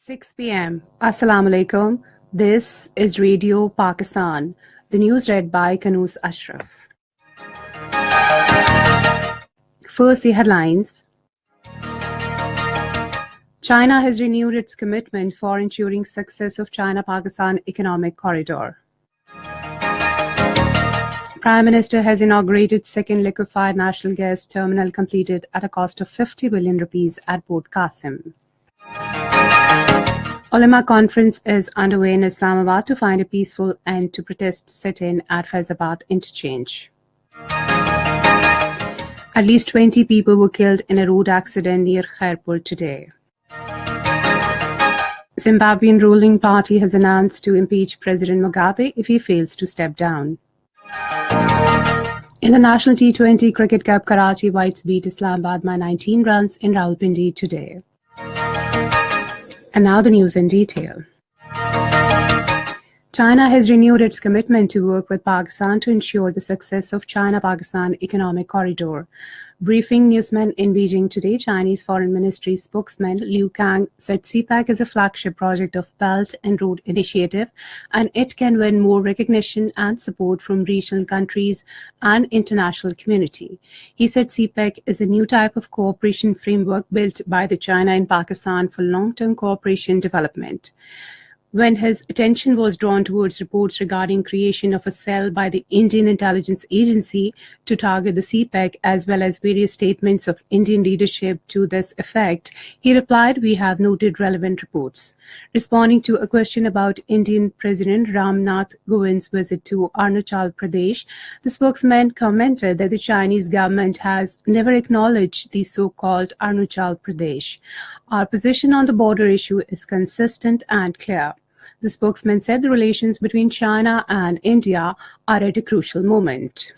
6 p.m. Assalamu alaikum. This is Radio Pakistan. The news read by Kanuz Ashraf. First, the headlines. China has renewed its commitment for ensuring success of China-Pakistan economic corridor. Prime Minister has inaugurated second liquefied natural gas terminal completed at a cost of 50 billion rupees at Port Qasim. Ulama conference is underway in Islamabad to find a peaceful end to protest sit-in at Faizabad interchange. At least 20 people were killed in a road accident near Khairpur today. Zimbabwean ruling party has announced to impeach President Mugabe if he fails to step down. In the National T20 Cricket Cup, Karachi Whites beat Islamabad by 19 runs in Rawalpindi today. And now the news in detail. China has renewed its commitment to work with Pakistan to ensure the success of China-Pakistan economic corridor. Briefing newsmen in Beijing today, Chinese Foreign Ministry spokesman Liu Kang said CPEC is a flagship project of Belt and Road Initiative, and it can win more recognition and support from regional countries and international community. He said CPEC is a new type of cooperation framework built by the China and Pakistan for long-term cooperation development. When his attention was drawn towards reports regarding creation of a cell by the Indian Intelligence Agency to target the CPEC, as well as various statements of Indian leadership to this effect, he replied, "We have noted relevant reports." Responding to a question about Indian President Ram Nath Kovind's visit to Arunachal Pradesh, the spokesman commented that the Chinese government has never acknowledged the so-called Arunachal Pradesh. Our position on the border issue is consistent and clear. The spokesman said the relations between China and India are at a crucial moment.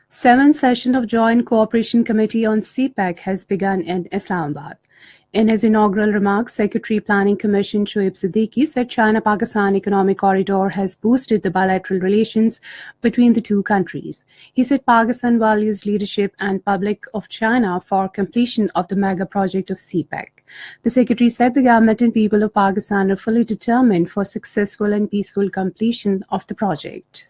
Seventh session of Joint Cooperation Committee on CPEC has begun in Islamabad. In his inaugural remarks, Secretary Planning Commission Shoaib Siddiqui said China-Pakistan economic corridor has boosted the bilateral relations between the two countries. He said Pakistan values leadership and public of China for completion of the mega project of CPEC. The Secretary said the government and people of Pakistan are fully determined for successful and peaceful completion of the project.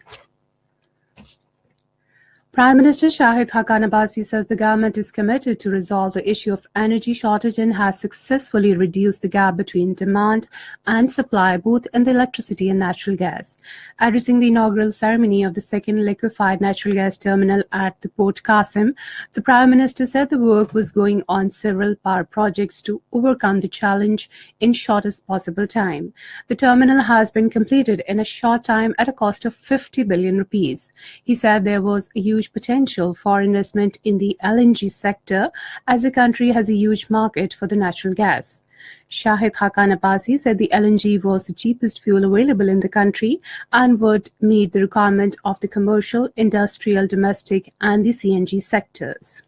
Prime Minister Shahid Haqqan Abbasi says the government is committed to resolve the issue of energy shortage and has successfully reduced the gap between demand and supply both in the electricity and natural gas. Addressing the inaugural ceremony of the second liquefied natural gas terminal at the Port Qasim, the Prime Minister said the work was going on several power projects to overcome the challenge in shortest possible time. The terminal has been completed in a short time at a cost of 50 billion rupees. He said there was a huge potential for investment in the LNG sector as the country has a huge market for the natural gas. Shahid Haqqan Abbasi said the LNG was the cheapest fuel available in the country and would meet the requirement of the commercial, industrial, domestic and the CNG sectors.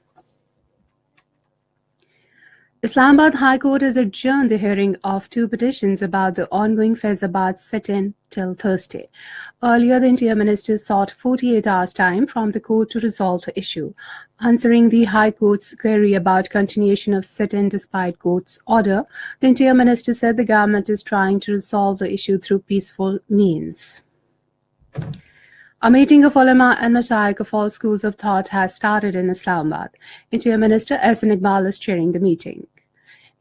Islamabad High Court has adjourned the hearing of two petitions about the ongoing Faizabad sit-in till Thursday. Earlier, the Interior Minister sought 48 hours time from the court to resolve the issue. Answering the High Court's query about continuation of sit-in despite court's order, the Interior Minister said the government is trying to resolve the issue through peaceful means. A meeting of ulama and mashayikh of all schools of thought has started in Islamabad. Interior Minister Ehsan Iqbal is chairing the meeting.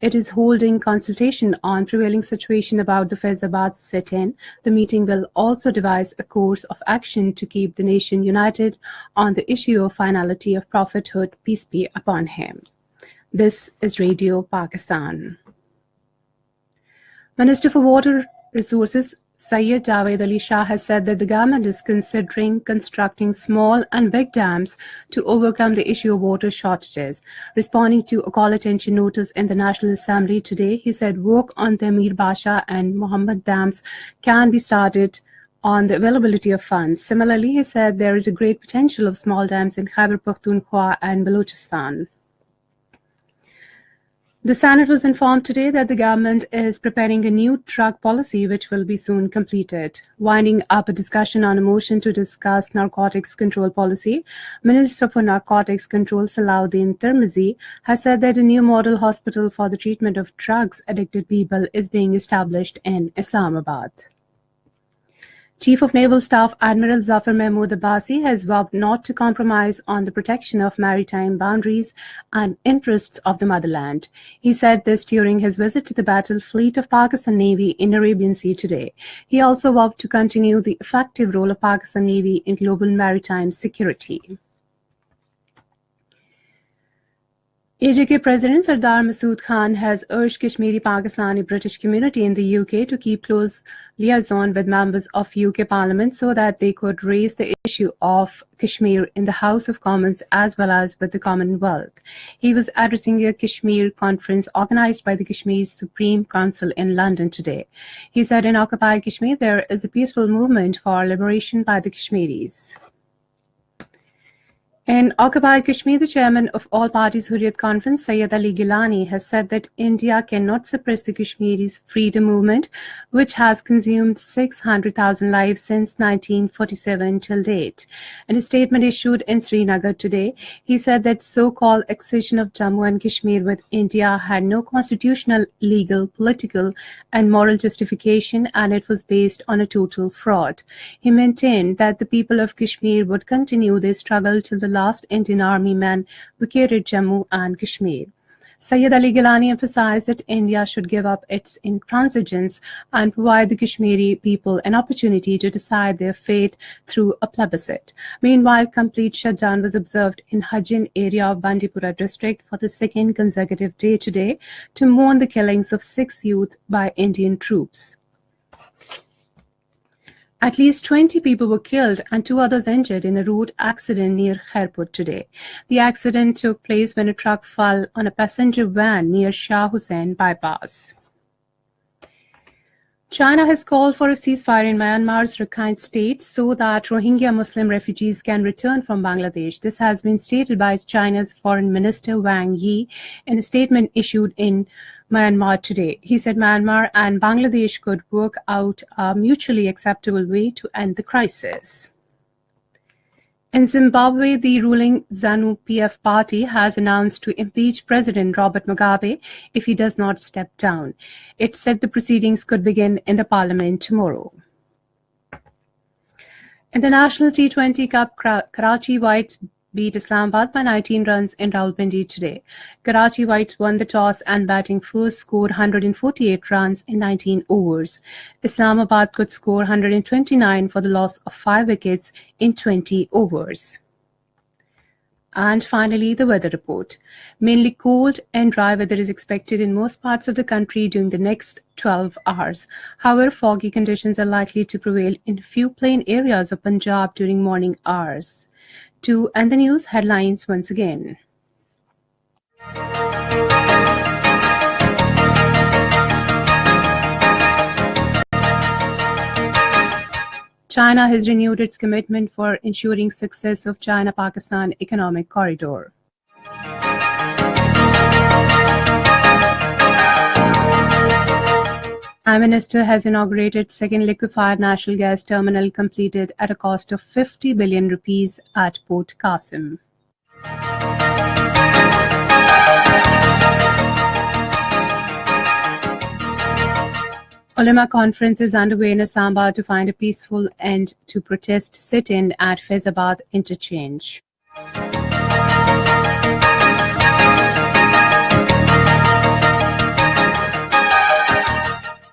It is holding consultation on prevailing situation about the Faizabad sit-in. The meeting will also devise a course of action to keep the nation united on the issue of finality of prophethood, peace be upon him. This is Radio Pakistan. Minister for Water Resources Syed Javed Ali Shah has said that the government is considering constructing small and big dams to overcome the issue of water shortages. Responding to a call attention notice in the National Assembly today, he said work on the Amir Basha and Muhammad dams can be started on the availability of funds. Similarly, he said there is a great potential of small dams in Khyber Pakhtunkhwa and Balochistan. The Senate was informed today that the government is preparing a new drug policy which will be soon completed. Winding up a discussion on a motion to discuss narcotics control policy, Minister for Narcotics Control Salahuddin Tirmizi has said that a new model hospital for the treatment of drugs-addicted people is being established in Islamabad. Chief of Naval Staff Admiral Zafar Mahmood Abbasi has vowed not to compromise on the protection of maritime boundaries and interests of the motherland. He said this during his visit to the battle fleet of Pakistan Navy in Arabian Sea today. He also vowed to continue the effective role of Pakistan Navy in global maritime security. AJK President Sardar Masood Khan has urged Kashmiri Pakistani British community in the UK to keep close liaison with members of UK Parliament so that they could raise the issue of Kashmir in the House of Commons as well as with the Commonwealth. He was addressing a Kashmir conference organized by the Kashmir Supreme Council in London today. He said in occupied Kashmir there is a peaceful movement for liberation by the Kashmiris. In occupied Kashmir, the chairman of All Parties Hurriyat Conference, Sayyid Ali Gilani, has said that India cannot suppress the Kashmiris' freedom movement, which has consumed 600,000 lives since 1947 till date. In a statement issued in Srinagar today, he said that so-called accession of Jammu and Kashmir with India had no constitutional, legal, political, and moral justification, and it was based on a total fraud. He maintained that the people of Kashmir would continue their struggle till the last Indian army man vacated Jammu and Kashmir. Sayyid Ali Gilani emphasized that India should give up its intransigence and provide the Kashmiri people an opportunity to decide their fate through a plebiscite. Meanwhile, complete shutdown was observed in Hajin area of Bandipora district for the second consecutive day today to mourn the killings of 6 youth by Indian troops. At least 20 people were killed and 2 others injured in a road accident near Khairpur today. The accident took place when a truck fell on a passenger van near Shah Hussain bypass. China has called for a ceasefire in Myanmar's Rakhine state so that Rohingya Muslim refugees can return from Bangladesh. This has been stated by China's Foreign Minister Wang Yi in a statement issued in Myanmar today. He said Myanmar and Bangladesh could work out a mutually acceptable way to end the crisis. In Zimbabwe, the ruling ZANU-PF party has announced to impeach President Robert Mugabe if he does not step down. It said the proceedings could begin in the parliament tomorrow. In the National T20 Cup, Karachi Whites beat Islamabad by 19 runs in Rawalpindi today. Karachi Whites won the toss and batting first scored 148 runs in 19 overs. Islamabad could score 129 for the loss of 5 wickets in 20 overs. And finally, the weather report. Mainly cold and dry weather is expected in most parts of the country during the next 12 hours. However, foggy conditions are likely to prevail in few plain areas of Punjab during morning hours. To end the news headlines once again. China has renewed its commitment for ensuring success of China-Pakistan economic corridor. Prime Minister has inaugurated second liquefied natural gas terminal completed at a cost of 50 billion rupees at Port Qasim. Ulema conference is underway in Islamabad to find a peaceful end to protest sit-in at Faizabad interchange.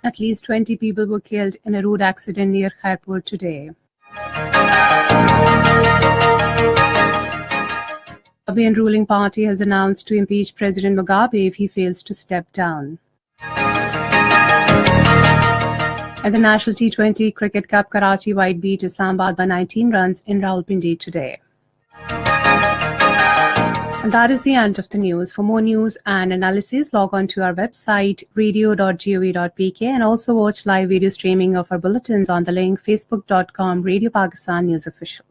At least 20 people were killed in a road accident near Khairpur today. The ruling party has announced to impeach President Mugabe if he fails to step down. At the National T20 Cricket Cup, Karachi White beat Islamabad by 19 runs in Rawalpindi today. And that is the end of the news. For more news and analysis, log on to our website, radio.gov.pk, and also watch live video streaming of our bulletins on the link facebook.com Radio Pakistan News Official.